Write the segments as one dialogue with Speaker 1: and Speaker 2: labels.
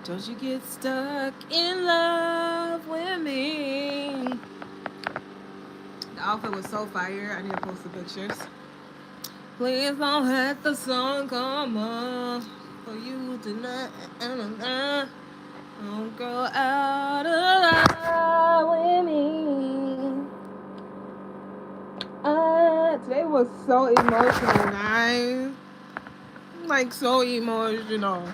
Speaker 1: Don't you get stuck in love with me. The outfit was so fire. I need to post the pictures. Please don't let the sun come on for you tonight. Don't go out of love with me. Today was so emotional, guys. Like, so emotional.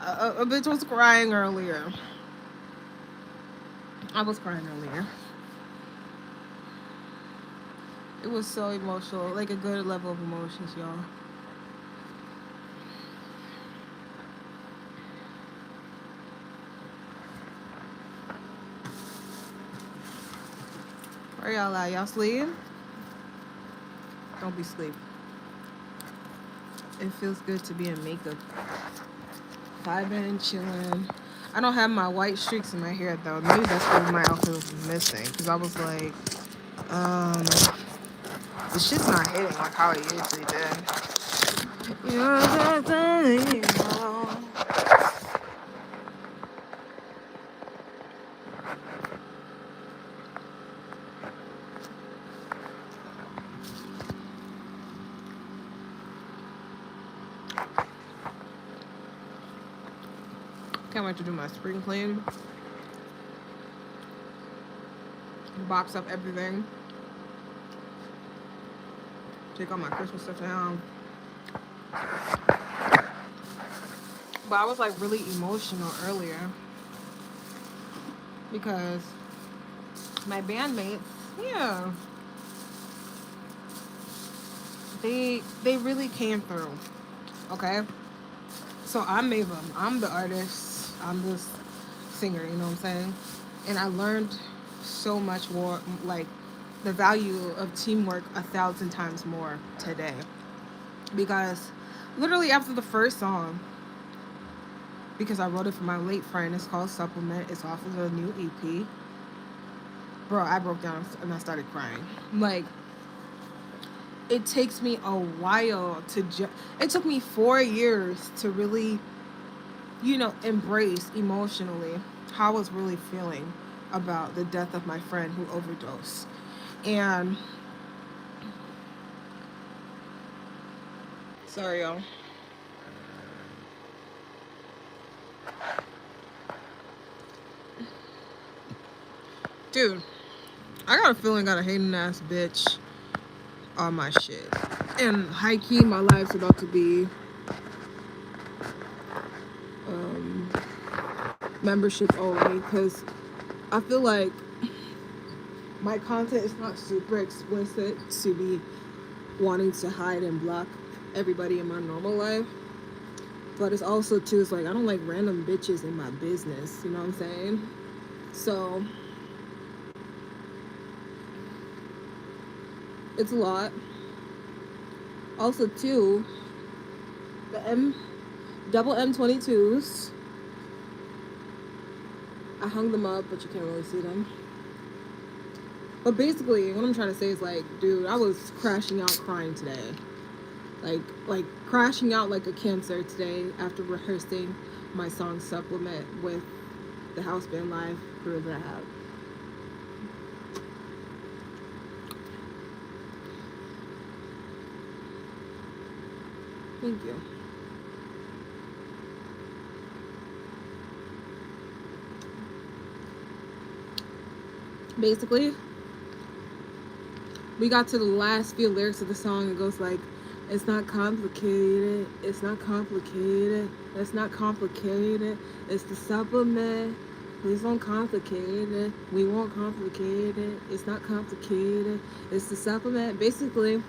Speaker 1: A bitch was crying earlier. I was crying earlier. It was so emotional. Like, a good level of emotions, y'all. Where y'all at? Y'all sleep? Don't be asleep. It feels good to be in makeup. Vibing, chilling. I don't have my white streaks in my hair though. Maybe that's what my outfit was missing. Cause I was like, the shit's not hitting like how it usually did. You're the thing, Can't wait to do my spring clean. Box up everything. Take all my Christmas stuff down. But I was like really emotional earlier because my bandmates, yeah, they really came through. Okay, so I'm Maven. I'm the artist. I'm the singer. You know what I'm saying? And I learned so much more, like the value of teamwork 1,000 times more today. Because literally after the first song, because I wrote it for my late friend, it's called Supplement. It's off of the new EP. Bro, I broke down and I started crying. Like, it takes me a while to it took me 4 years to really, embrace emotionally how I was really feeling about the death of my friend who overdosed. And sorry, y'all. Dude, I got a feeling I got a hating ass bitch on my shit. And high key, my life's about to be membership only because I feel like my content is not super explicit to be wanting to hide and block everybody in my normal life. But it's also too, it's like I don't like random bitches in my business, you know what I'm saying? So it's a lot. Also too, the double M22s. I hung them up, but you can't really see them. But basically, what I'm trying to say is like, dude, I was crashing out crying today. Like crashing out like a cancer today after rehearsing my song Supplement with the house band live crew that I have. Thank you. Basically, we got to the last few lyrics of the song. It goes like, it's not complicated, it's not complicated, it's not complicated, it's the supplement, please don't complicate it, we won't complicate it, it's not complicated, it's the supplement. Basically,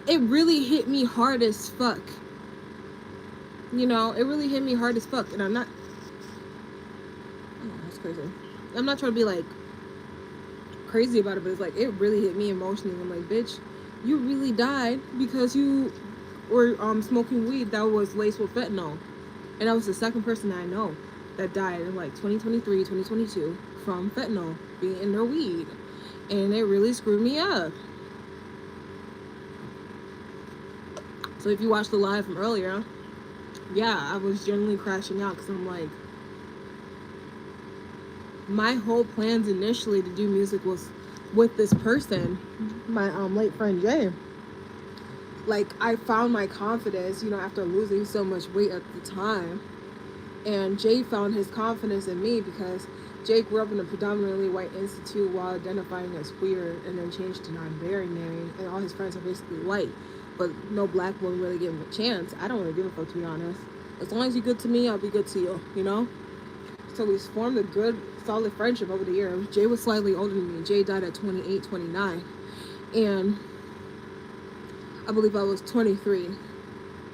Speaker 1: it really hit me hard as fuck. You know, it really hit me hard as fuck, and I'm not, oh, that's crazy. I'm not trying to be like crazy about it, but it's like, it really hit me emotionally. I'm like, bitch, you really died because you were smoking weed that was laced with fentanyl. And I was the second person that I know that died in like 2023, 2022 from fentanyl being in their weed. And it really screwed me up. So if you watched the live from earlier, yeah, I was generally crashing out because I'm like, my whole plans initially to do music was with this person, my late friend Jay. Like, I found my confidence, you know, after losing so much weight at the time. And Jay found his confidence in me because Jay grew up in a predominantly white institute while identifying as queer and then changed to non-binary. And all his friends are basically white. But no black woman really gave him a chance. I don't really give a fuck, to be honest. As long as you're good to me, I'll be good to you, you know? So we formed a good, solid friendship over the years. Jay was slightly older than me. Jay died at 28, 29. And I believe I was 23,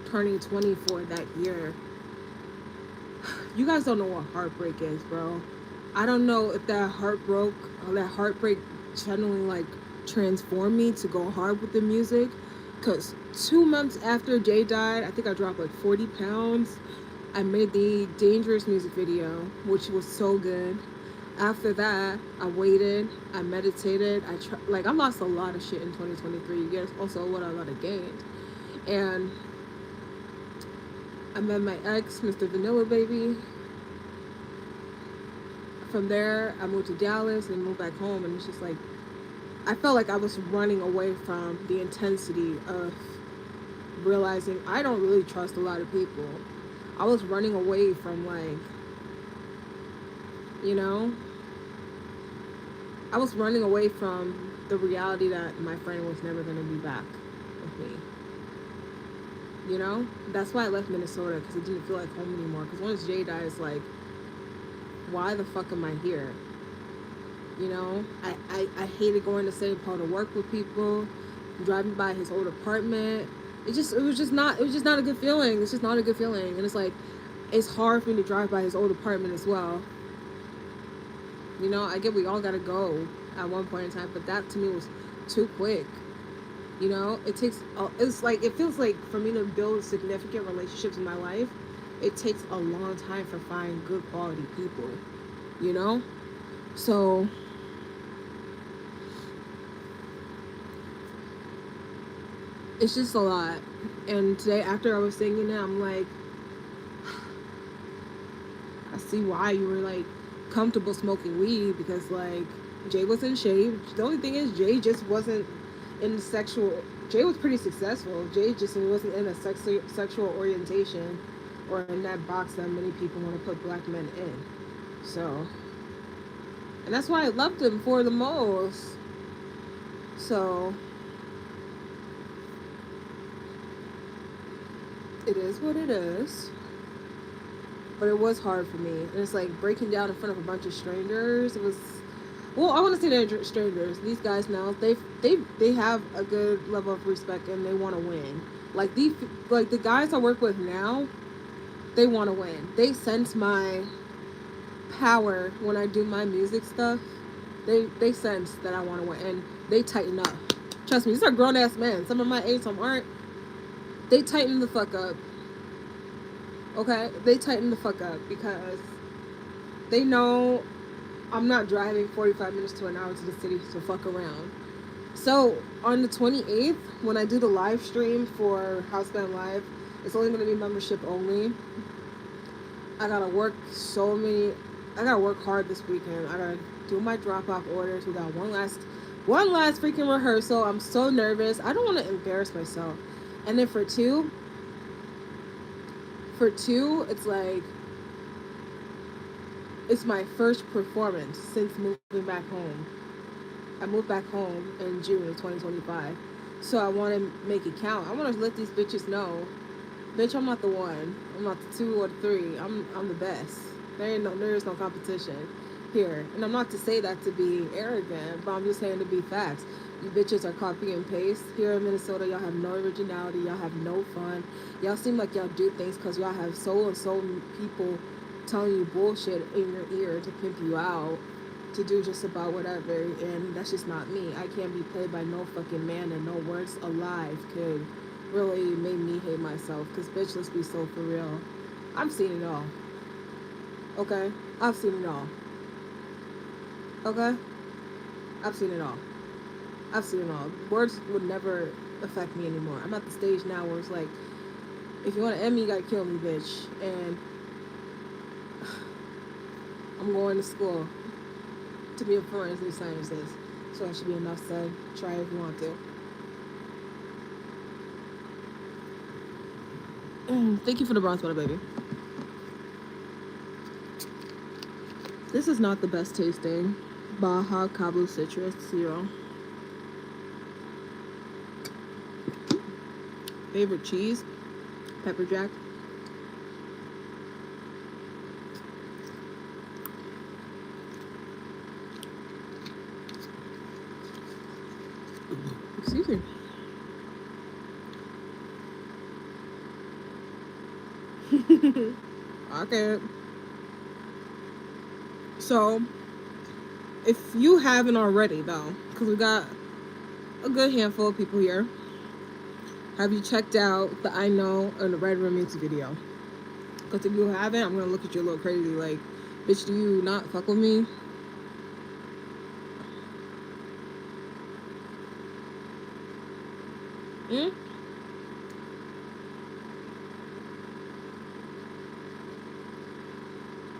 Speaker 1: turning 24 that year. You guys don't know what heartbreak is, bro. I don't know if that heartbreak generally like transformed me to go hard with the music. Cause 2 months after Jay died, I think I dropped like 40 pounds. I made the Dangerous music video, which was so good. After that, I waited, I meditated, I lost a lot of shit in 2023. Yes, also what a lot of gained. And I met my ex, Mr. Vanilla Baby. From there, I moved to Dallas and moved back home, and it's just like, I felt like I was running away from the intensity of realizing I don't really trust a lot of people. I was running away from, like, you know, I was running away from the reality that my friend was never going to be back with me. You know? That's why I left Minnesota, because it didn't feel like home anymore. Because once Jay died, it's like, why the fuck am I here? You know? I hated going to St. Paul to work with people, driving by his old apartment. It was just not a good feeling. It's just not a good feeling. And it's like, it's hard for me to drive by his old apartment as well. You know, I get we all gotta go at one point in time, but that to me was too quick. You know, it feels like for me to build significant relationships in my life, it takes a long time for finding good quality people, you know? So, it's just a lot. And today, after I was singing it, I'm like, I see why you were, like, comfortable smoking weed, because, like, Jay was in shape. The only thing is, Jay just wasn't in the sexual. Jay was pretty successful. Jay just wasn't in a sexual orientation or in that box that many people want to put black men in. So, and that's why I loved him for the most. So, it is what it is. But it was hard for me. And it's like breaking down in front of a bunch of strangers. It was, well, I want to say they're strangers. These guys now, they have a good level of respect and they want to win. Like the guys I work with now, they want to win. They sense my power when I do my music stuff. They sense that I want to win, and they tighten up. Trust me, these are grown ass men. Some of my age, some aren't. They tighten the fuck up. Okay, they tighten the fuck up because they know I'm not driving 45 minutes to an hour to the city to fuck around. So on the 28th, when I do the live stream for House Band Live, it's only going to be membership only. I gotta work hard this weekend. I gotta do my drop-off orders. We got one last freaking rehearsal. I'm so nervous. I don't want to embarrass myself. And then for two, it's like, it's my first performance since moving back home. I moved back home in June of 2025. So I want to make it count. I want to let these bitches know, bitch, I'm not the one. I'm not the 2 or the 3. I'm the best. There is no competition here. And I'm not to say that to be arrogant, but I'm just saying to be facts. You bitches are copy and paste. Here in Minnesota, y'all have no originality. Y'all have no fun. Y'all seem like y'all do things because y'all have so and so people telling you bullshit in your ear to pimp you out, to do just about whatever. And that's just not me. I can't be played by no fucking man, and no words alive could really make me hate myself. Because, bitch, let's be so for real. I've seen it all. Okay? I've seen it all. Okay? I've seen it all. I've seen it all. Words would never affect me anymore. I'm at the stage now where it's like, If you want to end me, you gotta kill me, bitch. And I'm going to school to be a forensic scientist. So that should be enough said. Try if you want to. Thank you for the bronze butter, baby. This is not the best tasting. Baja Cabo Citrus 0. Favorite cheese? Pepper jack. Excuse me. Okay. So, if you haven't already, though, because we got a good handful of people here, have you checked out the I Know and the Red Room music video? Because if you haven't, I'm going to look at you a little crazy like, bitch, do you not fuck with me?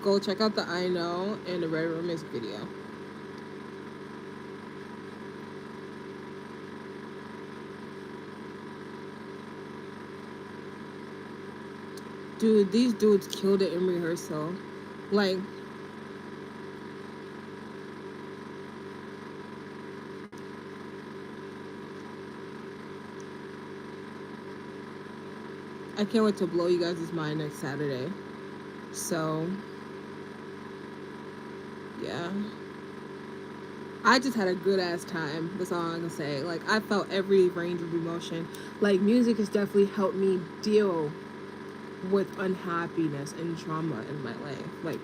Speaker 1: Go check out the I Know and the Red Room music video. Dude, these dudes killed it in rehearsal. Like, I can't wait to blow you guys' mind next Saturday. So, yeah. I just had a good ass time. That's all I'm gonna say. Like, I felt every range of emotion. Like, music has definitely helped me deal with unhappiness and trauma in my life. Like,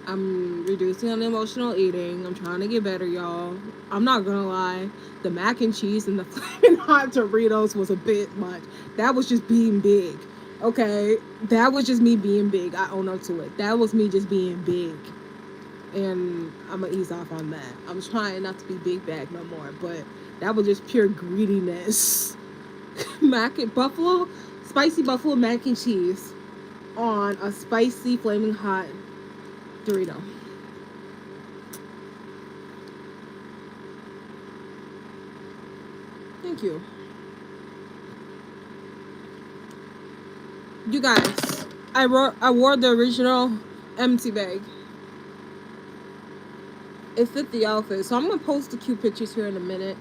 Speaker 1: I'm reducing on emotional eating. I'm trying to get better, y'all. I'm not gonna lie. The mac and cheese and the flaming hot Doritos was a bit much. That was just being big. Okay? That was just me being big. I own up to it. That was me just being big. And I'm gonna ease off on that. I'm trying not to be big bag no more, but that was just pure greediness. Spicy buffalo mac and cheese on a spicy flaming hot Dorito. Thank you. You guys, I wore the original empty bag. It fit the outfit, so I'm gonna post the cute pictures here in a minute.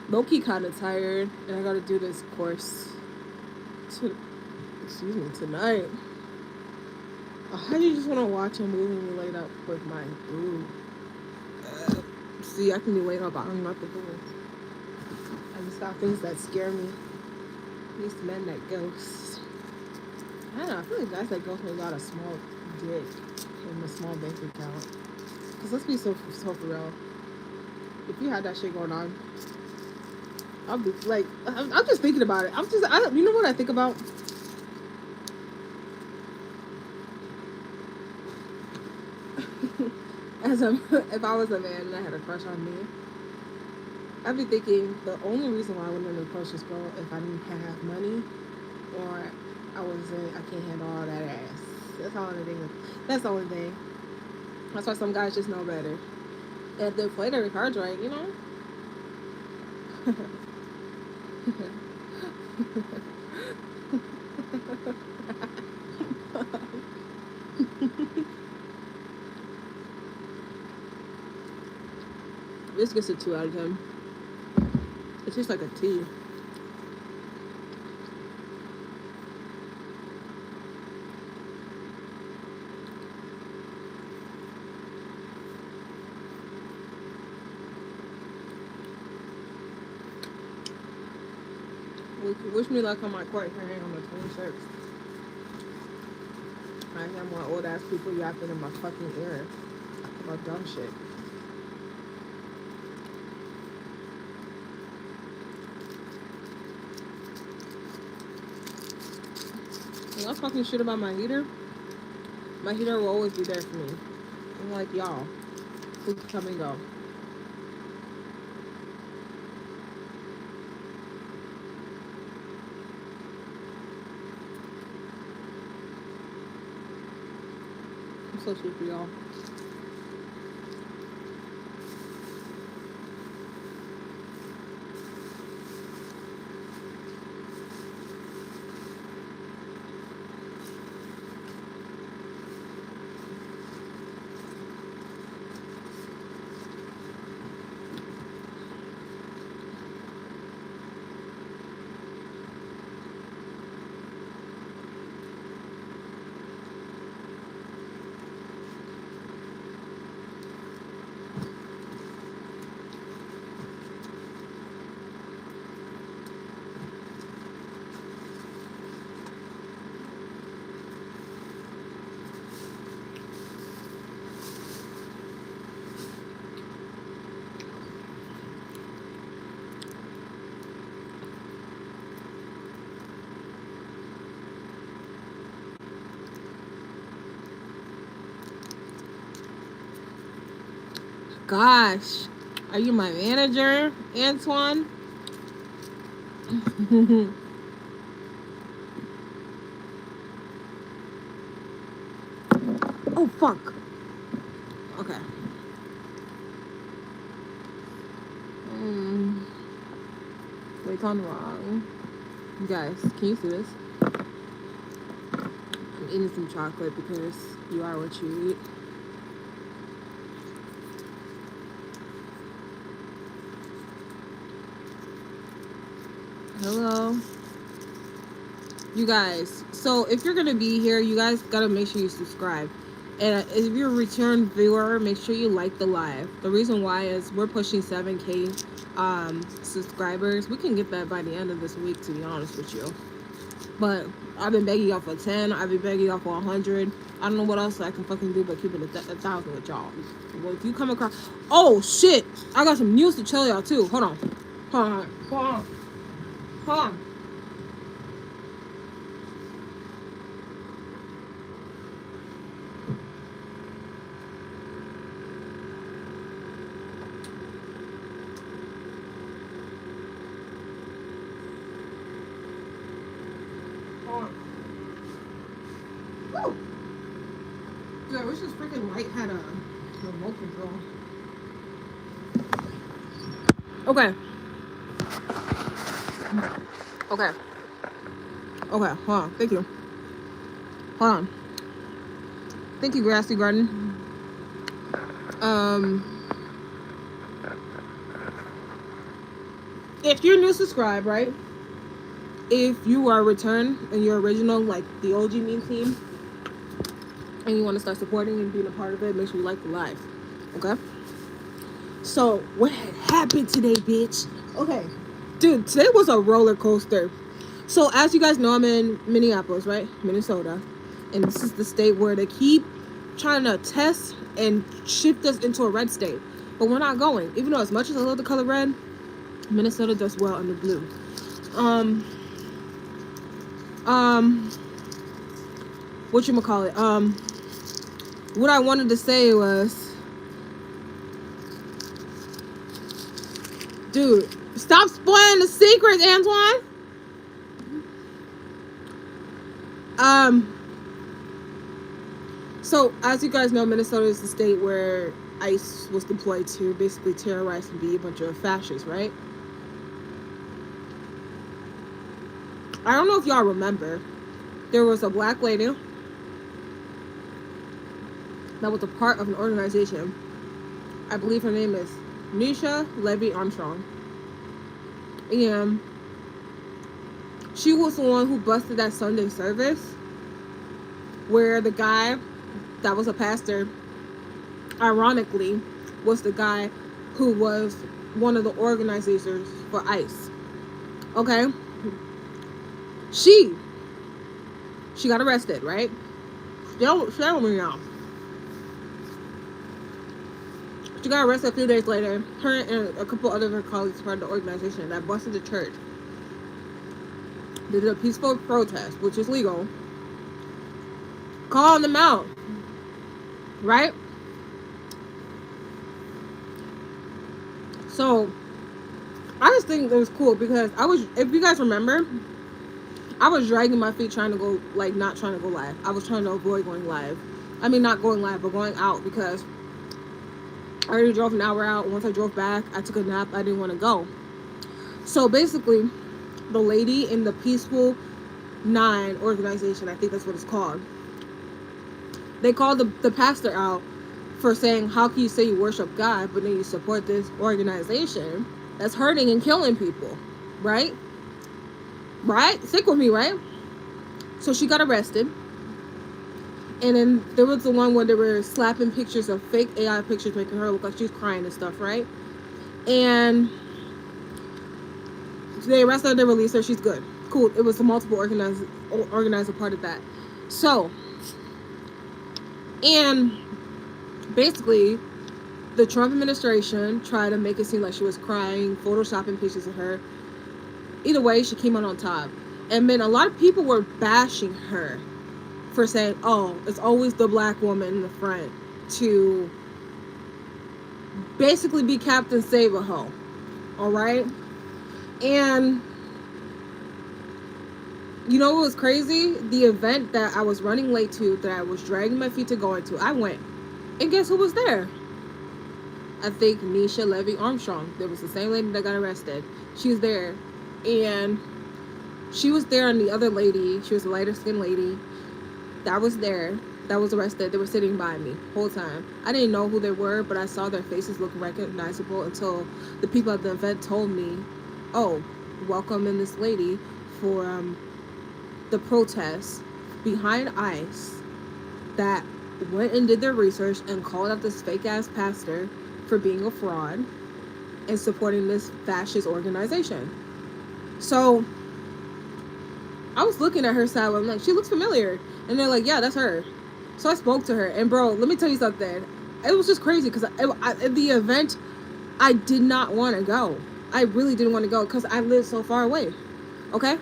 Speaker 1: Low-key kind of tired, and I gotta do this course tonight. How do you just want to watch a movie and be laid up with my boo? See, I can be laid up, but I'm not the boo. I just got things that scare me. These men that ghost. I don't know, I feel like guys that ghost got a small dick and a small bank account. Because let's be so for real. If you had that shit going on, I'll be like, I'm just thinking about it. You know what I think about? If I was a man and I had a crush on me, I'd be thinking the only reason why I wouldn't approach this girl if I didn't have money or I can't handle all that ass. That's all the thing. That's the only thing. That's why some guys just know better. And if they play their cards right, you know. This gets a 2 out of 10. It tastes like a tea. Wish me luck on my court hearing on the 26th. I have more old ass people yapping in my fucking ear about dumb shit. Y'all talking shit about my heater? My heater will always be there for me. I'm like, y'all, who can come and go? I'm so sleepy, y'all. Gosh, are you my manager, Antoine? Oh, fuck. Okay. Wait, on wrong. You guys, can you see this? I'm eating some chocolate because you are what you eat. Hello. You guys, so if you're gonna be here, you guys gotta make sure you subscribe. And if you're a return viewer, make sure you like the live. The reason why is we're pushing 7K subscribers. We can get that by the end of this week, to be honest with you. But I've been begging y'all for 10. I've been begging y'all for 100. I don't know what else I can fucking do but keep it 1,000 with y'all. Well, if you come across... Oh, shit! I got some news to tell y'all, too. Hold on. Hold on. Hold on. Hold on. Woo! Dude, I wish this freaking light had a remote control. Okay. Okay. Okay, hold on. Thank you. Hold on. Thank you, Grassy Garden. If you're new, subscribe, right? If you are a return and you're original, like the OG meme team, and you want to start supporting and being a part of it, make sure you like the live. Okay? So, what had happened today, bitch? Okay. Dude, today was a roller coaster. So, as you guys know, I'm in Minneapolis, right? Minnesota. And this is the state where they keep trying to test and shift us into a red state. But we're not going. Even though as much as I love the color red, Minnesota does well under blue. Whatchamacallit? What I wanted to say was, dude, stop spoiling the secrets, Antoine. So as you guys know, Minnesota is the state where ICE was deployed to basically terrorize and be a bunch of fascists, right? I don't know if y'all remember, there was a black lady that was a part of an organization. I believe her name is 𝐬𝐮𝐬𝐜𝐫𝐞. And she was the one who busted that Sunday service where the guy that was a pastor, ironically, was the guy who was one of the organizers for ICE. Okay? She got arrested, right? Stay with me now. She got arrested a few days later. Her and a couple other of her colleagues part of the organization that busted the church. They did a peaceful protest, which is legal. Calling them out. Right? So, I just think it was cool because if you guys remember, I was dragging my feet trying to go, like, not trying to go live. I was trying to avoid going live I mean, not going live, but going out, because I already drove an hour out. Once I drove back, I took a nap. I didn't want to go. So basically, the lady in the Peaceful 9 organization, I think that's what it's called, they called the pastor out for saying, how can you say you worship God, but then you support this organization that's hurting and killing people, right? Right? Stick with me, right? So she got arrested. And then there was the one where they were slapping pictures of fake AI pictures, making her look like she was crying and stuff, right? And they arrested her, they released her, she's good. Cool. It was a multiple organizer part of that. So, and basically, the Trump administration tried to make it seem like she was crying, photoshopping pictures of her. Either way, she came out on top. And then a lot of people were bashing her for saying, oh, it's always the black woman in the front to basically be Captain Save-A-Ho. Alright? And you know what was crazy? The event that I was running late to, that I was dragging my feet to go into, I went. And guess who was there? I think Nisha Levy Armstrong. There was the same lady that got arrested. She was there. And she was there, and the other lady, she was a lighter skinned lady that was there, that was arrested. They were sitting by me the whole time. I didn't know who they were, but I saw their faces look recognizable until the people at the event told me, oh, welcome in this lady for the protest behind ICE that went and did their research and called out this fake ass pastor for being a fraud and supporting this fascist organization. So I was looking at her side, I'm like, she looks familiar. And they're like, yeah, that's her. So I spoke to her, and bro, let me tell you something. It was just crazy, because at the event, I did not want to go. I really didn't want to go, because I live so far away. Okay?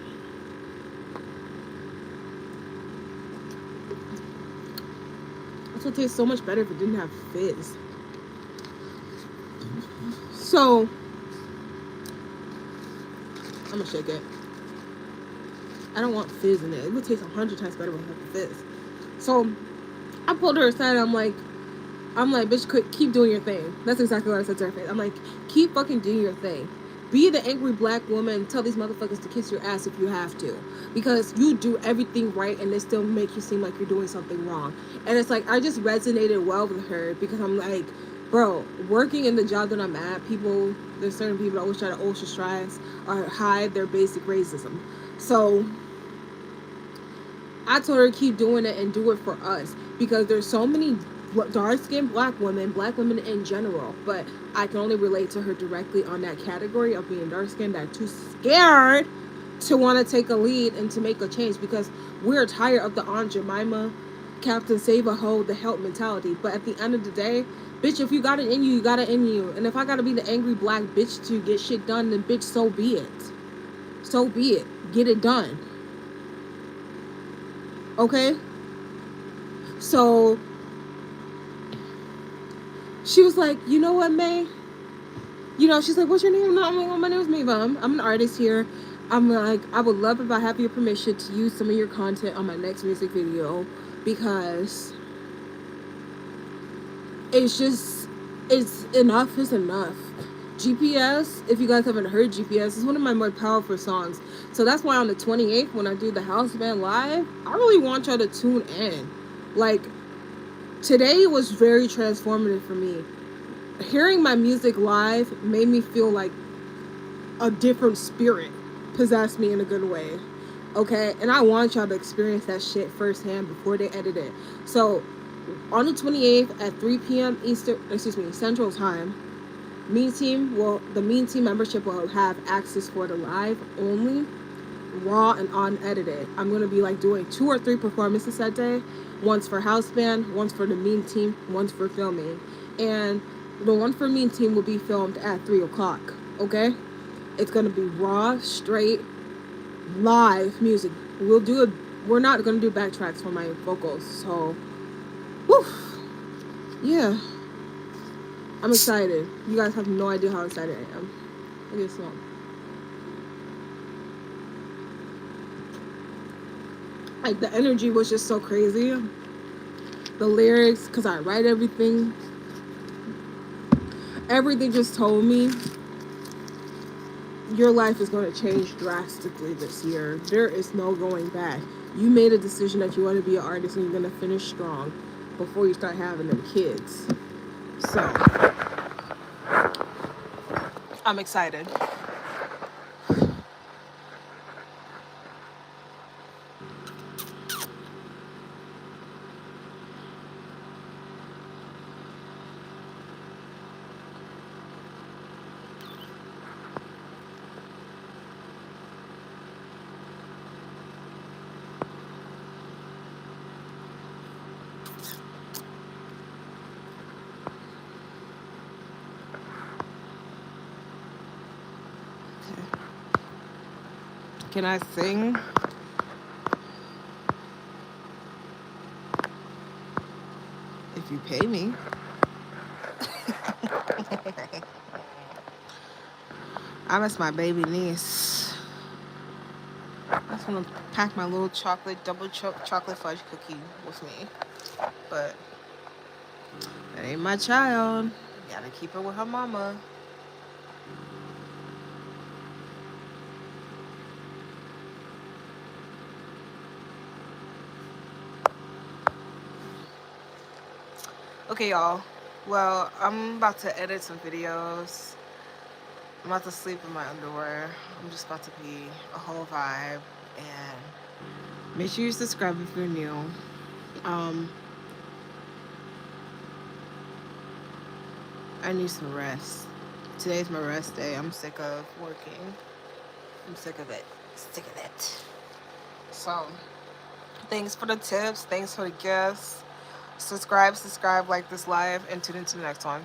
Speaker 1: This would taste so much better if it didn't have fizz. So, I'm gonna shake it. I don't want fizz in it. It would taste 100 times better with fizz. So I pulled her aside. I'm like, bitch, keep doing your thing. That's exactly what I said to her face. I'm like, keep fucking doing your thing. Be the angry black woman. Tell these motherfuckers to kiss your ass if you have to, because you do everything right and they still make you seem like you're doing something wrong. And it's like, I just resonated well with her, because I'm like, bro, working in the job that I'm at, there's certain people that always try to ostracize or hide their basic racism. So I told her to keep doing it and do it for us, because there's so many dark-skinned black women in general, but I can only relate to her directly on that category of being dark-skinned, that are too scared to want to take a lead and to make a change, because we're tired of the Aunt Jemima, Captain Save-A-Ho, the help mentality. But at the end of the day, bitch, if you got it in you, you got it in you. And if I gotta be the angry black bitch to get shit done, then bitch, so be it. So be it. Get it done. Okay? So she was like, you know what, May? You know, she's like, what's your name? No, my name is Mayva. I'm an artist here. I'm like, I would love if I have your permission to use some of your content on my next music video, because it's enough is enough. GPS, if you guys haven't heard GPS, is one of my more powerful songs. So that's why on the 28th, when I do the house band live, I really want y'all to tune in. Like, today was very transformative for me. Hearing my music live made me feel like a different spirit possessed me in a good way. Okay? And I want y'all to experience that shit firsthand before they edit it. So, on the 28th at 3 p.m. Central Time, the Mean Team membership will have access for the live only, raw and unedited. I'm going to be like doing 2 or 3 performances that day. Once for house band, once for the Mean Team, once for filming. And the one for Mean Team will be filmed at 3 o'clock. Okay? It's going to be raw, straight, live music. We're not going to do backtracks for my vocals. So, whew, yeah. I'm excited. You guys have no idea how excited I am. Look at this song. Like, the energy was just so crazy. the lyrics, because I write everything. Everything just told me your life is going to change drastically this year. There is no going back. You made a decision that you want to be an artist and you're going to finish strong before you start having them kids. So, I'm excited. Can I sing? If you pay me. I miss my baby niece. I just want to pack my little double chocolate fudge cookie with me. But that ain't my child. Gotta keep her with her mama. Okay, y'all. Well, I'm about to edit some videos. I'm about to sleep in my underwear. I'm just about to be a whole vibe. And make sure you subscribe if you're new. I need some rest. Today's my rest day. I'm sick of working. I'm sick of it. Sick of it. So, thanks for the tips. Thanks for the gifts. Subscribe, like this live, and tune into the next one.